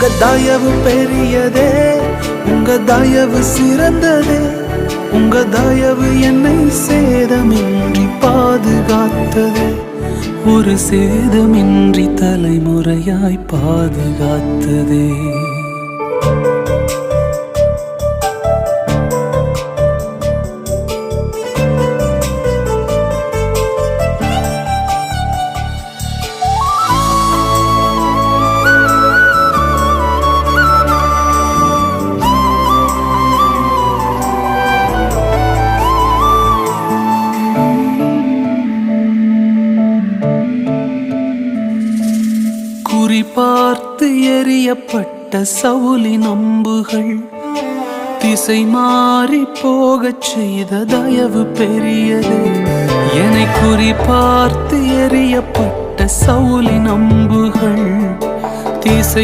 உங்க தயவு பெரியதே, உங்க தயவு சிறந்ததே. உங்க தயவு என்னை சேதமின்றி பாதுகாத்ததே, ஒரு சேதமின்றி தலைமுறையாய் பாதுகாத்ததே. குறிபார்த்து எறியப்பட்ட சவுலின் அம்புகள் திசை மாறி போகச் செய்த தயவு பெரியது. என்னை குறிபார்த்து எறியப்பட்ட சவுலின் அம்புகள் திசை